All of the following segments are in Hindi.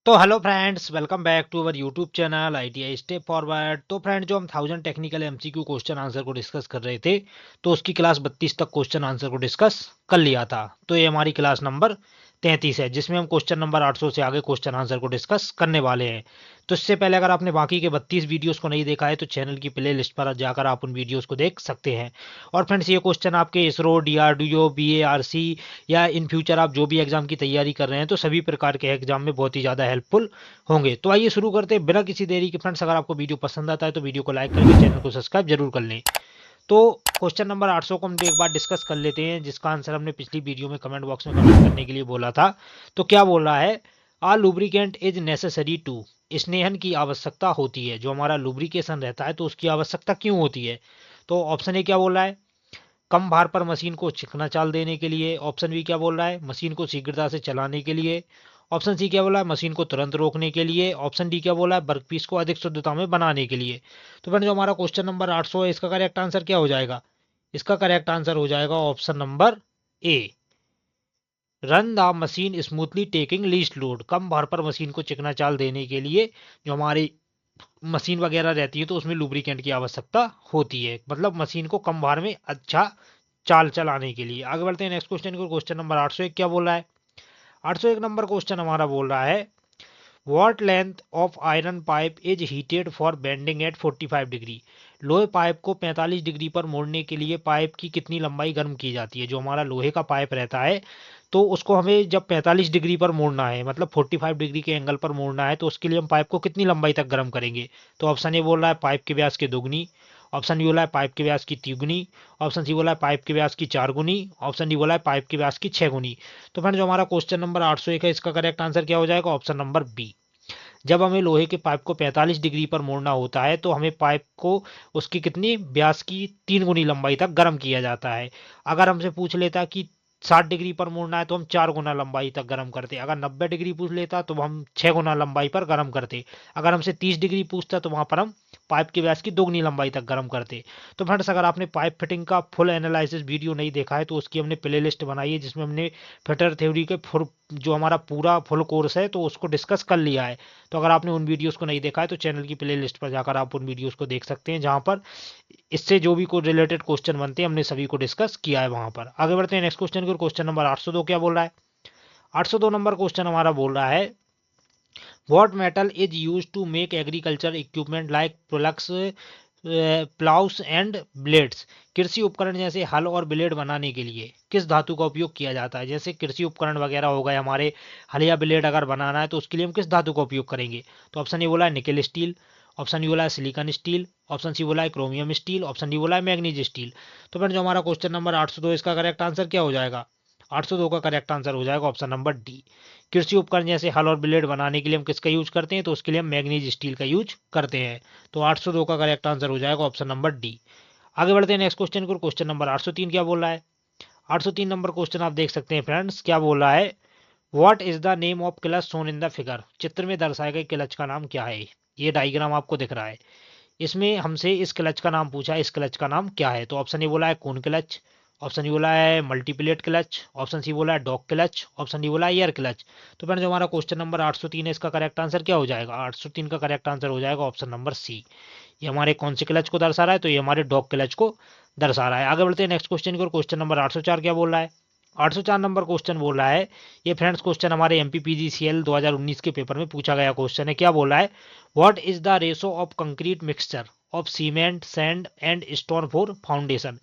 तो hello friends, welcome back to our YouTube channel ITI step forward. तो फ्रेंड, जो हम 1000 टेक्निकल एमसीक्यू क्वेश्चन आंसर को डिस्कस कर रहे थे, तो उसकी क्लास 32 तक क्वेश्चन आंसर को डिस्कस कर लिया था। तो ये हमारी क्लास नंबर 33 है, जिसमें हम क्वेश्चन नंबर 800 से आगे क्वेश्चन आंसर को डिस्कस करने वाले हैं। तो इससे पहले अगर आपने बाकी के 32 वीडियोस को नहीं देखा है, तो चैनल की प्ले लिस्ट पर जाकर आप उन वीडियोस को देख सकते हैं। और फ्रेंड्स, ये क्वेश्चन आपके इसरो, डीआरडीओ, बीएआरसी या इन फ्यूचर आप जो भी एग्जाम की तैयारी कर रहे हैं, तो सभी प्रकार के एग्जाम में बहुत ही ज़्यादा हेल्पफुल होंगे। तो आइए शुरू करते हैं बिना किसी देरी के। फ्रेंड्स, अगर आपको वीडियो पसंद आता है तो वीडियो को लाइक करके चैनल को सब्सक्राइब जरूर कर लें। तो क्वेश्चन नंबर 800 को हम एक बार डिस्कस कर लेते हैं, जिसका आंसर हमने पिछली वीडियो में कमेंट बॉक्स में कमेंट करने के लिए बोला था। तो क्या बोल रहा है? आ लुब्रिकेंट इज नेसेसरी टू, स्नेहन की आवश्यकता होती है। जो हमारा लुब्रिकेशन रहता है, तो उसकी आवश्यकता क्यों होती है? तो ऑप्शन ए क्या बोल रहा है? कम भार पर मशीन को चिकना चाल देने के लिए। ऑप्शन बी क्या बोल रहा है? मशीन को शीघ्रता से चलाने के लिए। ऑप्शन सी क्या बोला है? मशीन को तुरंत रोकने के लिए। ऑप्शन डी क्या बोला है? वर्कपीस को अधिक शुद्धता में बनाने के लिए। तो फ्रेंड, जो हमारा क्वेश्चन नंबर 800 है, इसका करेक्ट आंसर क्या हो जाएगा? इसका करेक्ट आंसर हो जाएगा option number A, run the machine smoothly taking least load. कम भार पर मशीन को चिकना चाल देने के लिए जो हमारी मशीन वगैरह रहती है, तो उसमें लुब्रिकेंट की आवश्यकता होती है। मतलब मशीन को कम भार में अच्छा चाल चलाने के लिए। आगे बढ़ते हैं नेक्स्ट क्वेश्चन को। क्वेश्चन नंबर 801 क्या बोल रहा है? 801 नंबर क्वेश्चन हमारा बोल रहा है, what length of iron pipe is heated for bending at 45 degree. लोहे पाइप को 45 डिग्री पर मोड़ने के लिए पाइप की कितनी लंबाई गर्म की जाती है? जो हमारा लोहे का पाइप रहता है, तो उसको हमें जब 45 डिग्री पर मोड़ना है, मतलब 45 डिग्री के एंगल पर मोड़ना है, तो उसके लिए हम पाइप को कितनी लंबाई तक गर्म करेंगे? तो ऑप्शन ए बोल रहा है पाइप के व्यास के दोगुनी। ऑप्शन बी बोला है पाइप के व्यास की तिगुनी। ऑप्शन सी बोला है पाइप के व्यास की 4 गुनी। ऑप्शन डी बोला है पाइप के व्यास की 6 गुनी। तो फ्रेंड, जो हमारा क्वेश्चन नंबर 801 है, इसका करेक्ट आंसर क्या हो जाएगा? Option number B. जब हमें लोहे के पाइप को 45 डिग्री पर मोड़ना होता है, तो हमें पाइप को उसकी कितनी व्यास की 3 गुनी लंबाई तक गर्म किया जाता है। अगर हमसे पूछ लेता कि 60 डिग्री पर मोड़ना है, तो हम 4 गुना लंबाई तक गर्म करते। अगर 90 डिग्री पूछ लेता, तो हम 6 गुना लंबाई पर गर्म करते। अगर हमसे 30 डिग्री पूछता, तो वहां पर हम पाइप के व्यास की 2 गुनी लंबाई तक गर्म करते। तो फ्रेंड्स, अगर आपने पाइप फिटिंग का फुल एनालिसिस वीडियो नहीं देखा है, तो उसकी हमने प्ले लिस्ट बनाई है, जिसमें हमने फिटर थ्योरी के जो हमारा पूरा फुल कोर्स है, तो उसको डिस्कस कर लिया है। तो अगर आपने उन वीडियोस को नहीं देखा है, तो चैनल की प्ले लिस्ट पर जाकर आप उन वीडियोस को देख सकते हैं, जहां पर इससे जो भी कोई रिलेटेड क्वेश्चन बनते हैं, हमने सभी को डिस्कस किया है वहां पर। आगे बढ़ते हैं नेक्स्ट क्वेश्चन को। क्वेश्चन नंबर 802 क्या बोल रहा है? 802 नंबर क्वेश्चन हमारा बोल रहा है, what metal is use to make agriculture equipment like प्रोलक्स, प्लाउस एंड ब्लेड्स। कृषि उपकरण जैसे हल और ब्लेड बनाने के लिए किस धातु का उपयोग किया जाता है? जैसे कृषि उपकरण वगैरह हो गए हमारे, हल या ब्लेड अगर बनाना है, तो उसके लिए हम किस धातु का उपयोग करेंगे? तो ऑप्शन ए बोला है निकेल स्टील। ऑप्शन बी बोला है सिलिकॉन स्टील। ऑप्शन सी बोला है क्रोमियम स्टील। ऑप्शन डी बोला है मैग्नीज स्टील। तो फ्रेंड, जो हमारा क्वेश्चन नंबर 802, इसका करेक्ट आंसर क्या हो जाएगा? 802 का करेक्ट आंसर हो जाएगा ऑप्शन नंबर डी। कृषि उपकरण जैसे हल और ब्लेड बनाने के लिए हम किसका यूज करते हैं? तो उसके लिए हम मैग्नीज स्टील का यूज करते हैं। तो 802 का करेक्ट आंसर हो जाएगा ऑप्शन नंबर डी। आगे बढ़ते हैं नेक्स्ट क्वेश्चन को। क्वेश्चन नंबर 803 क्या बोल रहा है? 803 नंबर क्वेश्चन आप देख सकते हैं फ्रेंड्स, क्या बोल रहा है, what is the name of clutch shown in the figure. चित्र में दर्शाए गए क्लच का नाम क्या है? ये डायग्राम आपको दिख रहा है, इसमें हमसे इस क्लच का नाम पूछा है, इस क्लच का नाम क्या है? तो ऑप्शन ए बोला है कून क्लच। ऑप्शन ए बोला है मल्टीप्लेट क्लच। ऑप्शन सी बोला है डॉग क्लच। ऑप्शन डी बोला है एयर क्लच। तो फ्रेंड्स, जो हमारा क्वेश्चन नंबर 803 है, इसका करेक्ट आंसर क्या हो जाएगा? 803 का करेक्ट आंसर हो जाएगा ऑप्शन नंबर सी। ये हमारे कौन से क्लच को दर्शा रहा है? तो ये हमारे डॉग क्लच को दर्शा रहा है। आगे बढ़ते हैं नेक्स्ट क्वेश्चन की ओर। क्वेश्चन नंबर 804 क्या बोल रहा है? 804 नंबर क्वेश्चन बोल रहा है, ये फ्रेंड्स क्वेश्चन हमारे एमपीपीजीसीएल 2019 के पेपर में पूछा गया क्वेश्चन है। क्या बोल रहा है, what is the ratio of concrete mixture of cement sand and stone for foundation.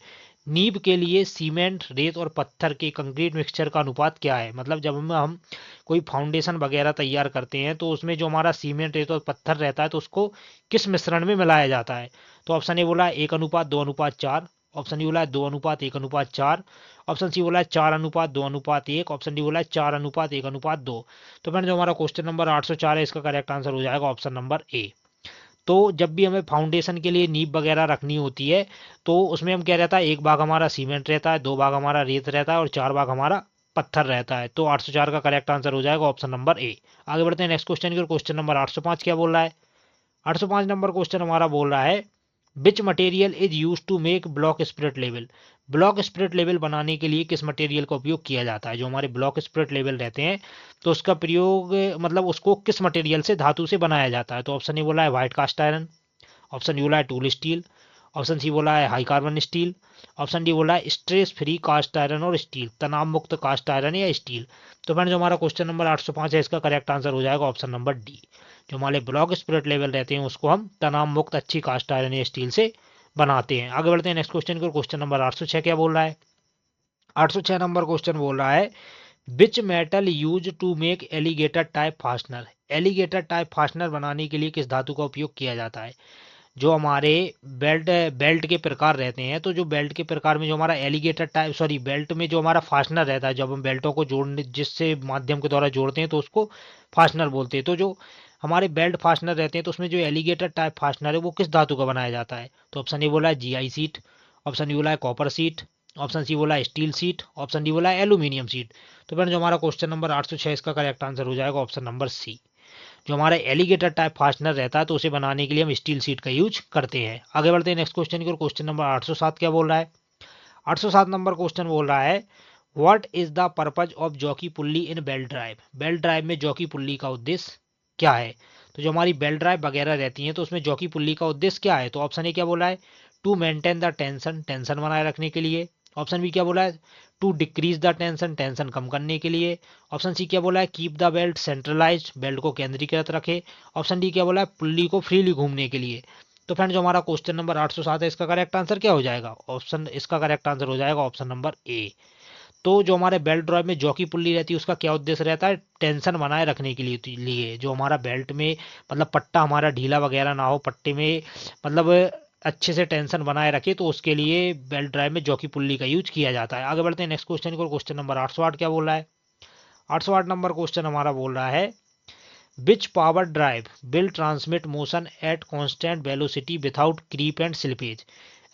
नींव के लिए सीमेंट, रेत और पत्थर के कंक्रीट मिक्सचर का अनुपात क्या है? मतलब जब हम कोई फाउंडेशन वगैरह तैयार करते हैं, तो उसमें जो हमारा सीमेंट, रेत और पत्थर रहता है, तो उसको किस मिश्रण में मिलाया जाता है? तो ऑप्शन ए बोला है 1:2:4। ऑप्शन डी बोला है 2:1:4। ऑप्शन सी बोला है 4:2:1। ऑप्शन डी बोला है 4:1:2। तो फ्रेंड, जो हमारा क्वेश्चन नंबर 804 है, इसका करेक्ट आंसर हो जाएगा ऑप्शन नंबर ए। तो जब भी हमें फाउंडेशन के लिए नींव वगैरह रखनी होती है, तो उसमें हम क्या रहता है, एक भाग हमारा सीमेंट रहता है, दो भाग हमारा रेत रहता है और चार भाग हमारा पत्थर रहता है। तो 804 का करेक्ट आंसर हो जाएगा ऑप्शन नंबर ए। आगे बढ़ते हैं नेक्स्ट क्वेश्चन की ओर। क्वेश्चन नंबर 805 क्या बोल रहा है? 805 नंबर क्वेश्चन हमारा बोल रहा है, which material is use to make block spirit level. Block spirit level बनाने के लिए किस मटेरियल का उपयोग किया जाता है। जो हमारे ब्लॉक स्पिरिट लेवल रहते हैं तो उसका प्रयोग मतलब उसको किस मटेरियल से, धातु से बनाया जाता है। तो ऑप्शन ए बोला है white cast iron, option D बोला है टूल स्टील, ऑप्शन सी बोला है high carbon steel, option D बोला है स्ट्रेस फ्री कास्ट आयरन और स्टील, तनाव मुक्त कास्ट आयरन या स्टील। तो फ्रेंड जो हमारा क्वेश्चन नंबर 805 है इसका करेक्ट आंसर हो जाएगा ऑप्शन नंबर डी। जो हमारे ब्लॉक स्पिरिट लेवल रहते हैं उसको हम तनाव मुक्त अच्छी कास्ट आयरन या स्टील से बनाते हैं। आगे बढ़ते हैं नेक्स्ट क्वेश्चन को। क्वेश्चन नंबर 806 क्या बोल रहा है। 806 नंबर क्वेश्चन बोल रहा है which metal use to make alligator type fastener. Alligator type fastener बनाने के लिए किस धातु का उपयोग किया जाता है। जो हमारे बेल्ट के प्रकार रहते हैं तो जो बेल्ट के प्रकार में जो हमारा एलिगेटर टाइप बेल्ट में जो हमारा फास्टनर रहता है, जब हम बेल्टों को जोड़ने जिससे माध्यम के द्वारा जोड़ते हैं तो उसको फास्टनर बोलते हैं। तो जो हमारे बेल्ट फास्टनर रहते हैं तो उसमें जो एलिगेटर टाइप फास्टनर है वो किस धातु का बनाया जाता है। तो ऑप्शन ए बोला है जीआई सीट, ऑप्शन बी बोला है कॉपर सीट, ऑप्शन सी बोला है स्टील सीट, ऑप्शन डी बोला है एल्यूमिनियम सीट। तो फ्रेंड जो हमारा क्वेश्चन नंबर 806 इसका करेक्ट आंसर हो जाएगा ऑप्शन नंबर सी। जो हमारा एलिगेटर टाइप फास्टनर रहता है तो उसे बनाने के लिए हम स्टील सीट का यूज करते हैं। आगे बढ़ते हैं नेक्स्ट क्वेश्चन की ओर। क्वेश्चन नंबर 807 क्या बोल रहा है। 807 नंबर क्वेश्चन बोल रहा है what is the purpose of jockey pulley in belt drive. Belt drive में जॉकी पुल्ली का उद्देश्य क्या है। तो जो हमारी बेल्ट ड्राइव वगैरह रहती हैं तो उसमें जॉकी पुल्ली का उद्देश्य क्या है। तो ऑप्शन ए क्या बोला है to maintain the tension, tension बनाए रखने के लिए। ऑप्शन बी क्या बोला है to decrease the tension, tension कम करने के लिए। ऑप्शन सी क्या बोला है keep the belt centralize, belt को केंद्रीकृत रखे। ऑप्शन डी क्या बोला है पुल्ली को फ्रीली घूमने के लिए। तो फ्रेंड जो हमारा क्वेश्चन नंबर 807 है इसका करेक्ट आंसर क्या हो जाएगा। ऑप्शन इसका करेक्ट आंसर हो जाएगा ऑप्शन नंबर ए। तो जो हमारे बेल्ट ड्राइव में जॉकी पुल्ली रहती है उसका क्या उद्देश्य रहता है, टेंशन बनाए रखने के लिए जो हमारा बेल्ट में मतलब पट्टा हमारा ढीला वगैरह ना हो, पट्टे में मतलब अच्छे से टेंशन बनाए रखे, तो उसके लिए बेल्ट ड्राइव में जॉकी पुल्ली का यूज किया जाता है। आगे बढ़ते हैं नेक्स्ट क्वेश्चन को। क्वेश्चन नंबर 808 क्या बोल रहा है। 808 नंबर क्वेश्चन हमारा बोल रहा है which power drive will transmit motion at constant velocity without creep and slippage.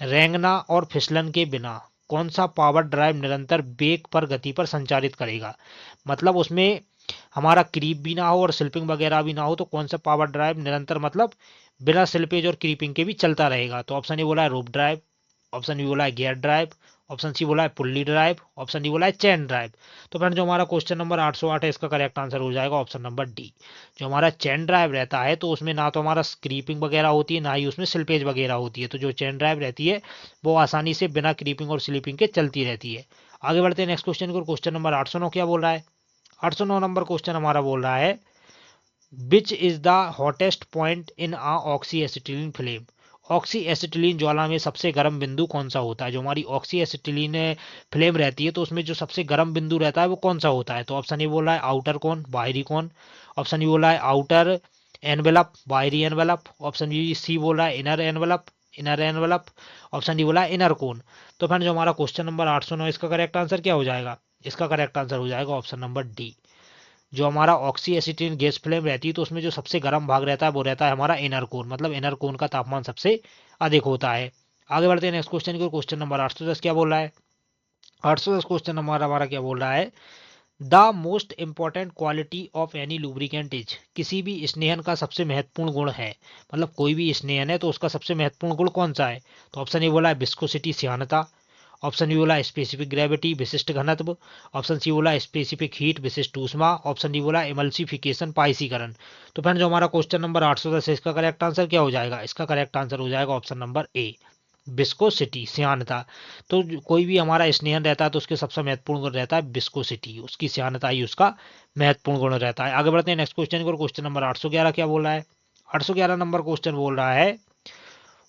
रेंगना और फिसलन के बिना कौन सा पावर ड्राइव निरंतर वेग पर गति पर संचारित करेगा। मतलब उसमें हमारा क्रीप भी ना हो और स्लिपिंग वगैरह भी ना हो, तो कौन सा पावर ड्राइव निरंतर मतलब बिना स्लिपेज और क्रीपिंग के भी चलता रहेगा। तो ऑप्शन ए बोला है रोप ड्राइव, ऑप्शन बी बोला है गियर ड्राइव, ऑप्शन सी बोला है पुल्ली ड्राइव, ऑप्शन डी बोला है चेन ड्राइव। तो फ्रेंड जो हमारा क्वेश्चन नंबर 808 है इसका करेक्ट आंसर हो जाएगा ऑप्शन नंबर डी। जो हमारा चेन ड्राइव रहता है तो उसमें ना तो हमारा क्रीपिंग वगैरह होती है ना ही उसमें स्लिपेज वगैरह होती है। तो जो चेन ड्राइव रहती है वो आसानी से बिना क्रीपिंग और स्लीपिंग के चलती रहती है। आगे बढ़ते हैं नेक्स्ट क्वेश्चन को। क्वेश्चन नंबर 809 क्या बोल रहा है। 809 नंबर क्वेश्चन हमारा बोल रहा है which is the hottest point in a oxy acetylene flame. Oxy acetylene ज्वाला में सबसे गर्म बिंदु कौन सा होता है। जो हमारी ऑक्सी एसिटिलीन फ्लेम रहती है तो उसमें जो सबसे गर्म बिंदु रहता है वो कौन सा होता है। तो ऑप्शन ए बोला है आउटर कौन, बाहरी कौन, ऑप्शन बी बोला है आउटर एनवेलप, बाहरी एनवेलप, ऑप्शन बी सी बोला है inner envelope, inner envelope, option D बोला है इनर कोन। तो फ्रेंड जो हमारा क्वेश्चन नंबर 809 इसका करेक्ट आंसर क्या हो जाएगा। इसका करेक्ट आंसर हो जाएगा ऑप्शन नंबर डी। जो हमारा ऑक्सी एसिटिलीन गैस फ्लेम रहती है तो उसमें जो सबसे गर्म भाग रहता है वो रहता है हमारा इनर कोर, मतलब इनर कोन का तापमान सबसे अधिक होता है। आगे बढ़ते हैं नेक्स्ट क्वेश्चन की। क्वेश्चन नंबर 810 क्या बोल रहा है। 810 क्वेश्चन हमारा हमारा क्या बोल रहा है the most important quality of any lubricant is. किसी भी स्नेहन का सबसे महत्वपूर्ण गुण है, मतलब कोई भी स्नेहन है तो उसका सबसे महत्वपूर्ण गुण कौन सा है। तो ऑप्शन ए बोला है विस्कोसिटी, श्यानता, ऑप्शन बी बोला स्पेसिफिक ग्रेविटी, विशिष्ट घनत्व, ऑप्शन सी बोला स्पेसिफिक हीट, विशिष्ट ऊष्मा, ऑप्शन डी बोला इमल्सिफिकेशन, पाइसीकरण। तो फ्रेंड जो हमारा क्वेश्चन नंबर 810 है इसका करेक्ट आंसर क्या हो जाएगा। इसका करेक्ट आंसर हो जाएगा ऑप्शन नंबर ए विस्कोसिटी, श्यानता। तो कोई भी हमारा स्नेहन रहता है तो उसके सबसे महत्वपूर्ण गुण रहता है विस्कोसिटी, उसकी श्यानता ही उसका महत्वपूर्ण गुण रहता है। आगे बढ़ते हैं नेक्स्ट क्वेश्चन को। क्वेश्चन नंबर 811 क्या बोल रहा है। 811 नंबर क्वेश्चन बोल रहा है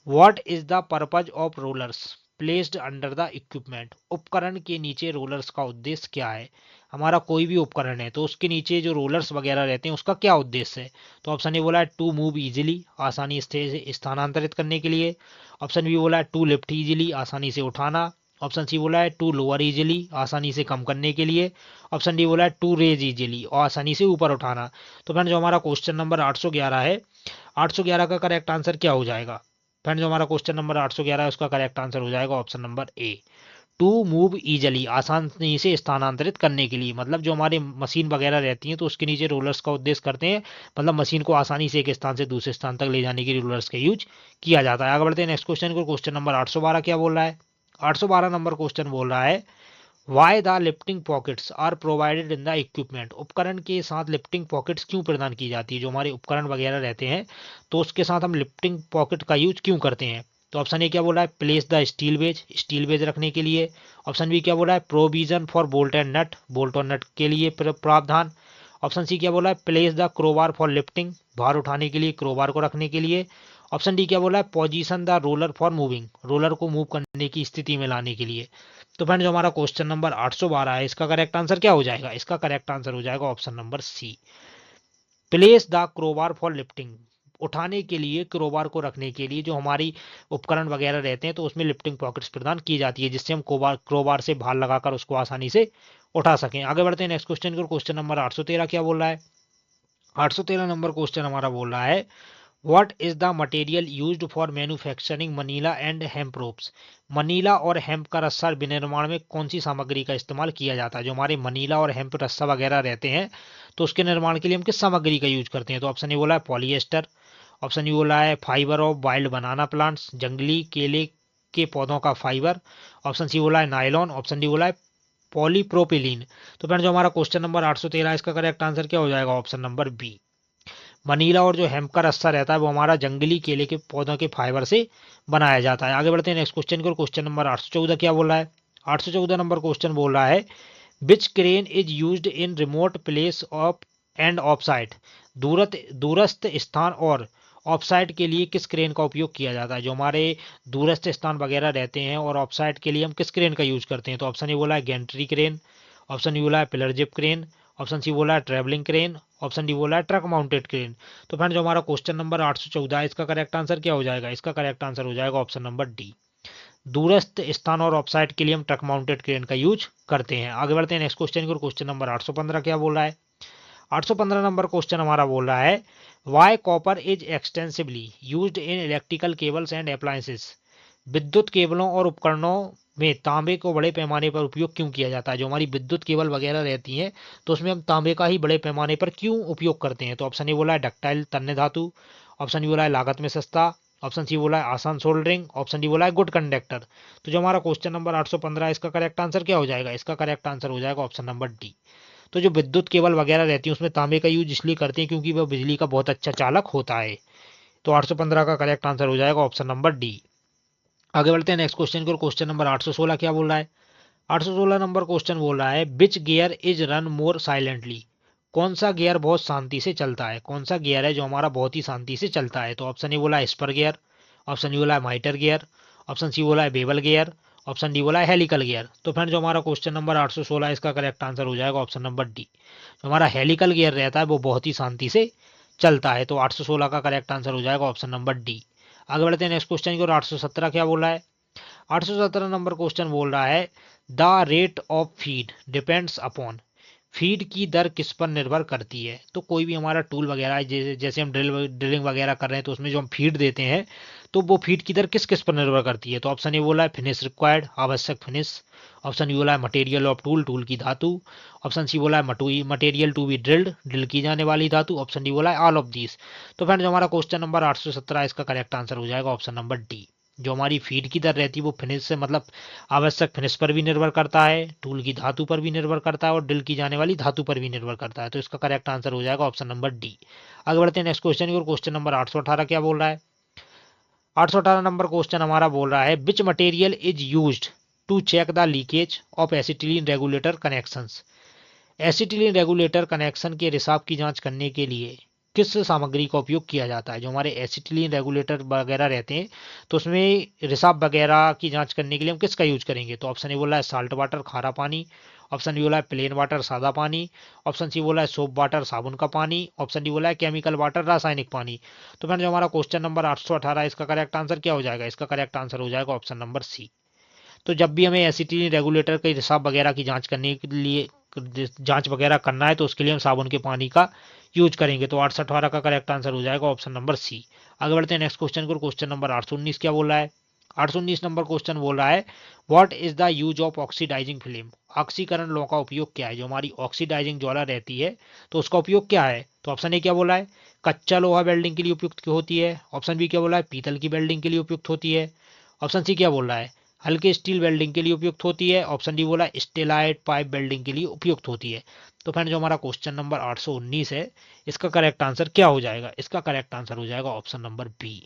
what is the purpose of rollers placed under the equipment. उपकरण के नीचे रोलर्स का उद्देश्य क्या है। हमारा कोई भी उपकरण है तो उसके नीचे जो रोलर्स वगैरह रहते हैं उसका क्या उद्देश्य है। तो ऑप्शन ए बोला है टू मूव इजीली, आसानी से स्थानांतरित करने के लिए, ऑप्शन बी बोला है टू लिफ्ट इजीली, आसानी से उठाना, ऑप्शन सी बोला है टू लोअर इजीली, आसानी से कम करने के लिए, ऑप्शन डी बोला है टू रेज इजीली, और आसानी से ऊपर उठाना। तो फ्रेंड जो हमारा क्वेश्चन नंबर 811 है, 811 का करेक्ट आंसर क्या हो जाएगा। फ्रेंड जो हमारा क्वेश्चन नंबर 811 है उसका करेक्ट आंसर हो जाएगा option number A to move easily, आसानी से स्थानांतरित करने के लिए, मतलब जो हमारी मशीन वगैरह रहती हैं तो उसके नीचे रोलर्स का उद्देश्य करते हैं, मतलब मशीन को आसानी से एक स्थान से दूसरे स्थान तक ले जाने के लिए रोलर्स का यूज किया जाता है। आगे बढ़ते हैं नेक्स्ट क्वेश्चन को। क्वेश्चन नंबर 812 क्या बोल रहा है? 812 नंबर क्वेश्चन बोल रहा है why the lifting pockets are provided in the equipment. उपकरण के साथ लिफ्टिंग पॉकेट्स क्यों प्रदान की जाती है? जो हमारे उपकरण वगैरह रहते हैं तो उसके साथ हम लिफ्टिंग पॉकेट का यूज क्यों करते हैं? तो ऑप्शन ए क्या बोला है? Place the steel wedge, steel wedge रखने के लिए। ऑप्शन बी क्या बोला है? Provision for bolt and nut, bolt और नट के लिए प्रावधान। ऑप्शन सी क्या बोला है? Place the crowbar for lifting, भार उठाने के लिए क्रोबार को रखने के लिए। ऑप्शन डी क्या बोला है? Position the roller for moving, roller को मूव करने की स्थिति में लाने के लिए। तो फ्रेंड जो हमारा क्वेश्चन नंबर 812 है इसका करेक्ट आंसर क्या हो जाएगा? इसका करेक्ट आंसर हो जाएगा option number C, place the crowbar for lifting, उठाने के लिए क्रोबार को रखने के लिए जो हमारी उपकरण वगैरह रहते हैं तो उसमें लिफ्टिंग पॉकेट्स प्रदान की जाती है जिससे हम क्रोबार से भार लगाकर उसको आसानी से उठा सकें। आगे बढ़ते हैं नेक्स्ट क्वेश्चन को। क्वेश्चन नंबर 813 क्या बोल रहा है? 813 नंबर क्वेश्चन हमारा बोल रहा है what is the material used for manufacturing Manila and hemp ropes. Manila और हेम्प का रस्सा विनिर्माण में कौन सी सामग्री का इस्तेमाल किया जाता है? जो हमारे मनीला और हेम्प रस्सा वगैरह रहते हैं तो उसके निर्माण के लिए हम किस सामग्री का यूज करते हैं? तो ऑप्शन ए बोला है पॉलिएस्टर। ऑप्शन यू बोला है fibre of wild banana plants, जंगली केले के पौधों का फाइबर। ऑप्शन सी बोला है नायलॉन। ऑप्शन डी बोला है पॉलीप्रोपिलीन। तो फ्रेंड जो हमारा क्वेश्चन नंबर 813 इसका करेक्ट आंसर क्या हो जाएगा? ऑप्शन नंबर बी, मनीला और जो हेम्प का रस्सा रहता है वो हमारा जंगली केले के पौधों के फाइबर से बनाया जाता है। आगे बढ़ते हैं नेक्स्ट क्वेश्चन को। क्वेश्चन नंबर 814 क्या बोल रहा है? 814 नंबर क्वेश्चन बोल रहा है which crane is used in remote place off and off site. दूरस्थ स्थान और ऑफ साइट के लिए किस क्रेन का उपयोग किया जाता है? जो हमारे दूरस्थ स्थान वगैरह रहते हैं और ऑफ साइट के लिए हम किस क्रेन का यूज करते हैं? तो ऑप्शन ए बोला है गैंट्री क्रेन। ऑप्शन यू बोला है pillar jib crane. Option C बोला है ट्रेवलिंग क्रेन। ऑप्शन डी बोला है ट्रक माउंटेड क्रेन। तो फ्रेंड जो हमारा क्वेश्चन नंबर 814 है इसका करेक्ट आंसर क्या हो जाएगा? इसका करेक्ट आंसर हो जाएगा ऑप्शन नंबर डी, दूरस्थ स्थान और ऑफसाइट के लिए हम ट्रक माउंटेड क्रेन का यूज करते हैं। आगे बढ़ते हैं नेक्स्ट क्वेश्चन को। क्वेश्चन नंबर 815 क्या बोल रहा है? 815 नंबर क्वेश्चन हमारा बोल रहा है Y copper is extensively used in electrical cables and appliances. विद्युत केबलों और उपकरणों में तांबे को बड़े पैमाने पर उपयोग क्यों किया जाता है? जो हमारी विद्युत केबल वगैरह रहती हैं तो उसमें हम तांबे का ही बड़े पैमाने पर क्यों उपयोग करते हैं? तो ऑप्शन ए बोला है डक्टाइल तन्य धातु। ऑप्शन ए बोला है लागत में सस्ता। ऑप्शन सी बोला है आसान सोल्डरिंग। ऑप्शन डी बोला है गुड कंडक्टर। तो जो हमारा क्वेश्चन नंबर 815 है इसका करेक्ट आंसर क्या हो जाएगा? इसका करेक्ट आंसर हो जाएगा ऑप्शन नंबर डी। तो जो विद्युत केबल वगैरह रहती है उसमें तांबे का यूज इसलिए करते हैं क्योंकि वह बिजली का बहुत अच्छा चालक होता है। तो 815 का करेक्ट आंसर हो जाएगा ऑप्शन नंबर डी। आगे बढ़ते हैं नेक्स्ट क्वेश्चन को। क्वेश्चन नंबर 816 क्या बोल रहा है? 816 नंबर क्वेश्चन बोल रहा है which gear is run more silently. कौन सा गियर बहुत शांति से चलता है? कौन सा गियर है जो हमारा बहुत ही शांति से चलता है? तो ऑप्शन ए बोला है स्पर गियर। ऑप्शन ए बोला है माइटर गियर। ऑप्शन सी बोला है बेवल गियर। ऑप्शन डी बोला है हेलिकल गियर। तो फ्रेंड जो हमारा क्वेश्चन नंबर 816 इसका करेक्ट आंसर हो जाएगा ऑप्शन नंबर डी, जो हमारा हेलिकल गियर रहता है वो बहुत ही शांति से चलता है। तो 816 का करेक्ट आंसर हो जाएगा ऑप्शन नंबर डी। आगे बढ़ते हैं नेक्स्ट क्वेश्चन की ओर। 817 क्या बोल रहा है? 817 नंबर क्वेश्चन बोल रहा है the rate of feed depends upon. Feed की दर किस पर निर्भर करती है? तो कोई भी हमारा टूल वगैरह है जैसे हम ड्रिलिंग वगैरह कर रहे हैं तो उसमें जो हम फीड देते हैं तो वो फीड की दर किस किस पर निर्भर करती है? तो ऑप्शन ए बोला है फिनिश रिक्वायर्ड, आवश्यक फिनिश। ऑप्शन यू बोला है मटेरियल ऑफ टूल, टूल की धातु। ऑप्शन सी बोला है material to be drilled, drill की जाने वाली धातु। ऑप्शन डी बोला है ऑल ऑफ दीस। तो फ्रेंड जो हमारा क्वेश्चन नंबर 817 इसका करेक्ट आंसर हो जाएगा ऑप्शन नंबर डी, जो हमारी फीड की दर रहती है वो फिनिश से मतलब आवश्यक फिनिश पर भी निर्भर करता है, टूल की धातु पर भी निर्भर करता है और ड्रिल की जाने वाली धातु पर भी निर्भर करता है। तो इसका करेक्ट आंसर हो जाएगा ऑप्शन नंबर डी। आगे बढ़ते हैं नेक्स्ट क्वेश्चन की ओर। क्वेश्चन नंबर 818 क्या बोल रहा है? 818 नंबर क्वेश्चन हमारा बोल रहा है which material is used to check the leakage of acetylene regulator connections. Acetylene regulator connection के रिसाव की जांच करने के लिए किस सामग्री का उपयोग किया जाता है? जो हमारे एसिटिलीन रेगुलेटर वगैरह रहते हैं तो उसमें रिसाव वगैरह की जांच करने के लिए हम किसका यूज करेंगे? तो ऑप्शन ए बोला है साल्ट वाटर, खारा पानी। ऑप्शन बी बोला है प्लेन वाटर, सादा पानी। ऑप्शन सी बोला है सोप वाटर, साबुन का पानी। ऑप्शन डी बोला है केमिकल वाटर, रासायनिक पानी। तो फ्रेंड जो हमारा क्वेश्चन नंबर 818 इसका करेक्ट आंसर क्या हो जाएगा? इसका करेक्ट आंसर हो जाएगा ऑप्शन नंबर सी। तो जब भी हमें एसिटिलीन रेगुलेटर के रिसाव वगैरह की जांच करने के लिए जांच वगैरह करना है तो उसके लिए हम साबुन के पानी का यूज करेंगे। तो 818 का करेक्ट आंसर हो जाएगा ऑप्शन नंबर सी। आगे बढ़ते हैं नेक्स्ट क्वेश्चन को। क्वेश्चन नंबर 819 क्या बोल रहा है? 819 नंबर क्वेश्चन बोल रहा है what is the use of oxidising film. ऑक्सीकरण लौ का उपयोग क्या है। जो हमारी ऑक्सीडाइजिंग ज्वाला रहती है तो उसका उपयोग क्या है। तो ऑप्शन ए क्या बोला है, कच्चा लोहा वेल्डिंग के लिए उपयुक्त होती है। ऑप्शन बी क्या बोला है, पीतल की वेल्डिंग के लिए उपयुक्त होती है। ऑप्शन सी क्या बोल रहा है, हल्के स्टील वेल्डिंग के लिए उपयुक्त होती है। ऑप्शन डी बोला स्टेलाइट पाइप वेल्डिंग के लिए उपयुक्त होती है। तो फ्रेंड जो हमारा क्वेश्चन नंबर 819 है इसका करेक्ट आंसर क्या हो जाएगा, इसका करेक्ट आंसर हो जाएगा option number B,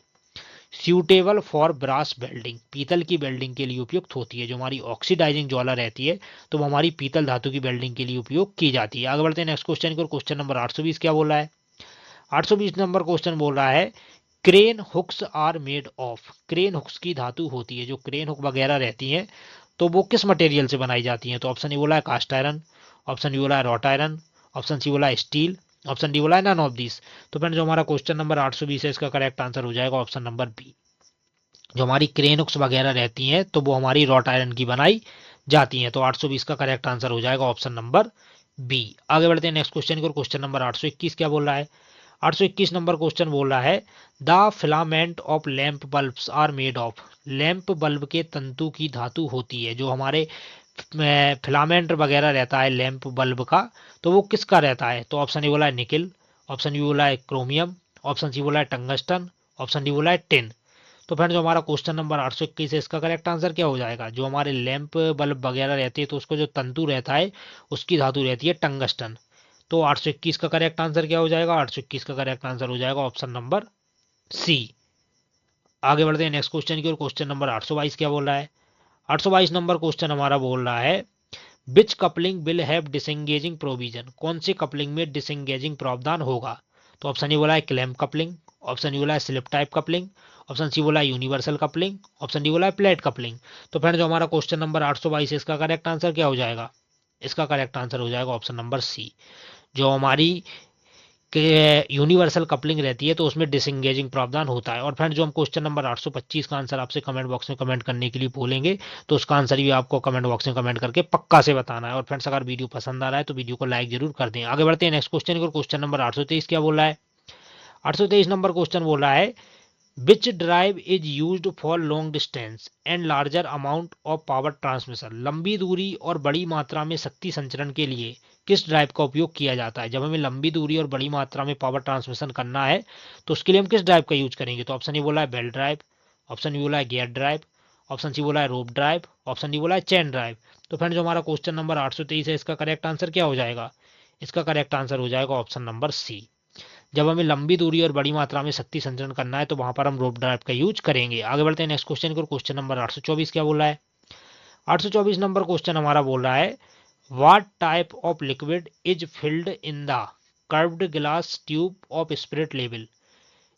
suitable for brass welding, पीतल की वेल्डिंग के लिए उपयुक्त होती है। जो हमारी ऑक्सीडाइजिंग ज्वाला रहती है तो वो हमारी पीतल धातु की वेल्डिंग के लिए उपयोग की जाती है। आगे बढ़ते हैं नेक्स्ट क्वेश्चन की ओर। क्वेश्चन नंबर 820 क्या बोल रहा है, 820 नंबर क्वेश्चन बोल रहा है crane hooks are made of, crane hooks की धातु होती है। जो क्रेन हुक वगैरह रहती हैं तो वो किस मटेरियल से बनाई जाती हैं। तो ऑप्शन ए बोला है कास्ट आयरन, ऑप्शन बी बोला है रॉट आयरन, ऑप्शन सी बोला है स्टील, ऑप्शन डी बोला है नन ऑफ दिस। तो फ्रेंड जो हमारा क्वेश्चन नंबर 820 है इसका करेक्ट आंसर हो जाएगा ऑप्शन नंबर बी। जो हमारी क्रेन हुक्स वगैरह रहती हैं तो वो हमारी रॉट आयरन की बनाई जाती हैं। तो 820 का करेक्ट आंसर हो जाएगा ऑप्शन नंबर बी। आगे बढ़ते हैं नेक्स्ट क्वेश्चन की ओर। क्वेश्चन नंबर 821 क्या बोल रहा है, 821 नंबर क्वेश्चन बोल रहा है the filament of lamp bulbs are made of, lamp bulb के तंतु की धातु होती है। जो हमारे फिलामेंट वगैरह रहता है लैंप बल्ब का तो वो किसका रहता है। तो ऑप्शन ए बोला है निकिल, ऑप्शन बी बोला है क्रोमियम, ऑप्शन सी बोला है टंगस्टन, ऑप्शन डी बोला है टिन। तो फ्रेंड जो हमारा क्वेश्चन नंबर 821 है इसका करेक्ट आंसर क्या हो जाएगा, जो हमारे लैंप बल्ब वगैरह रहते हैं तो उसको जो तंतु रहता है उसकी धातु रहती है टंगस्टन। तो 821 का करेक्ट आंसर क्या हो जाएगा, 821 का करेक्ट आंसर हो जाएगा ऑप्शन नंबर सी। आगे बढ़ते हैं नेक्स्ट क्वेश्चन की ओर। क्वेश्चन नंबर 822 क्या बोल रहा है, 822 नंबर क्वेश्चन हमारा बोल रहा है विच कपलिंग विल हैव डिसंगेजिंग प्रोविजन, कौन सी कपलिंग में डिसंगेजिंग प्रावधान होगा। तो ऑप्शन ए बोला है क्लैंप कपलिंग, ऑप्शन ए बोला है slip type coupling, option C बोला है यूनिवर्सल कपलिंग, ऑप्शन डी बोला है प्लेट कपलिंग। तो फ्रेंड जो हमारा क्वेश्चन नंबर 822 है इसका करेक्ट आंसर क्या हो जाएगा, इसका करेक्ट आंसर हो जाएगा ऑप्शन नंबर सी। जो हमारी यूनिवर्सल कपलिंग रहती है तो उसमें डिसंगेजिंग प्रावधान होता है। और फ्रेंड जो हम क्वेश्चन नंबर 825 का आंसर आपसे कमेंट बॉक्स में कमेंट करने के लिए बोलेंगे तो उसका आंसर भी आपको कमेंट बॉक्स में कमेंट करके पक्का से बताना है। और फ्रेंड्स अगर वीडियो पसंद आ रहा है तो वीडियो को लाइक जरूर कर दें। आगे बढ़ते हैं नेक्स्ट क्वेश्चन को। क्वेश्चन नंबर 823 क्या बोल रहा है, 823 नंबर क्वेश्चन बोल रहा है which drive is used for long distance and larger amount of power transmission, लंबी दूरी और बड़ी मात्रा में शक्ति संचरण के लिए किस ड्राइव का उपयोग किया जाता है। जब हमें लंबी दूरी और बड़ी मात्रा में पावर ट्रांसमिशन करना है तो उसके लिए हम किस ड्राइव का यूज करेंगे। तो ऑप्शन ए बोला है बेल्ट ड्राइव, ऑप्शन बी बोला है गियर ड्राइव, ऑप्शन सी बोला है रोप ड्राइव, ऑप्शन डी बोला है चेन ड्राइव। तो फ्रेंड जो हमारा क्वेश्चन नंबर 823 है इसका करेक्ट आंसर क्या हो जाएगा, इसका करेक्ट आंसर हो जाएगा ऑप्शन नंबर सी। जब हमें लंबी दूरी और बड़ी मात्रा में शक्ति संचरण करना है तो वहां पर हम रोप ड्राइव का यूज करेंगे। आगे बढ़ते हैं नेक्स्ट क्वेश्चन को। क्वेश्चन नंबर 824 क्या बोल रहा है, 824 नंबर क्वेश्चन हमारा बोल रहा है what type of liquid is filled in the curved glass tube of spirit level,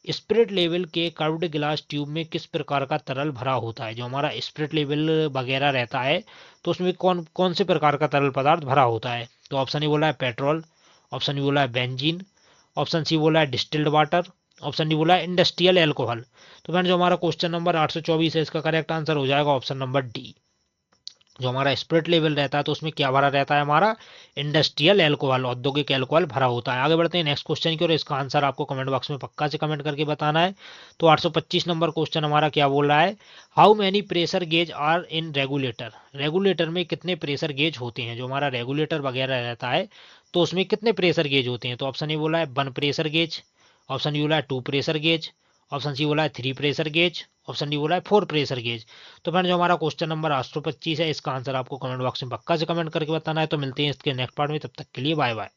spirit level के कर्व्ड ग्लास ट्यूब में किस प्रकार का तरल भरा होता है। जो हमारा स्पिरिट लेवल वगैरह रहता है तो उसमें कौन कौन से प्रकार का तरल पदार्थ भरा होता है। तो ऑप्शन ए बोला है पेट्रोल, ऑप्शन बी बोला है बेंजीन, ऑप्शन सी बोला है डिस्टिल्ड वाटर, ऑप्शन डी बोला है इंडस्ट्रियल एल्कोहल। तो फ्रेंड जो हमारा क्वेश्चन नंबर 824 है इसका करेक्ट आंसर हो जाएगा ऑप्शन नंबर डी। जो हमारा स्पिरिट लेवल रहता है तो उसमें क्या भरा रहता है, हमारा इंडस्ट्रियल एल्कोहल, औद्योगिक एल्कोहल भरा होता है। आगे बढ़ते हैं नेक्स्ट क्वेश्चन की और इसका आंसर आपको कमेंट बॉक्स में पक्का से कमेंट करके बताना है। तो 825 नंबर क्वेश्चन हमारा क्या बोल रहा है how many pressure gauge are in regulator, regulator में कितने प्रेशर गेज होते हैं। जो हमारा रेगुलेटर वगैरह रहता है तो उसमें कितने प्रेशर गेज होते हैं। तो ऑप्शन ए बोला है 1 प्रेशर गेज, ऑप्शन बी बोला है 2 प्रेशर गेज, ऑप्शन सी बोला है 3 प्रेशर गेज, ऑप्शन डी बोला है 4 प्रेशर गेज। तो फ्रेंड जो हमारा क्वेश्चन नंबर 825 है इसका आंसर आपको कमेंट बॉक्स में पक्का से कमेंट करके बताना है। तो मिलते हैं इसके नेक्स्ट पार्ट में, तब तक के लिए बाय बाय।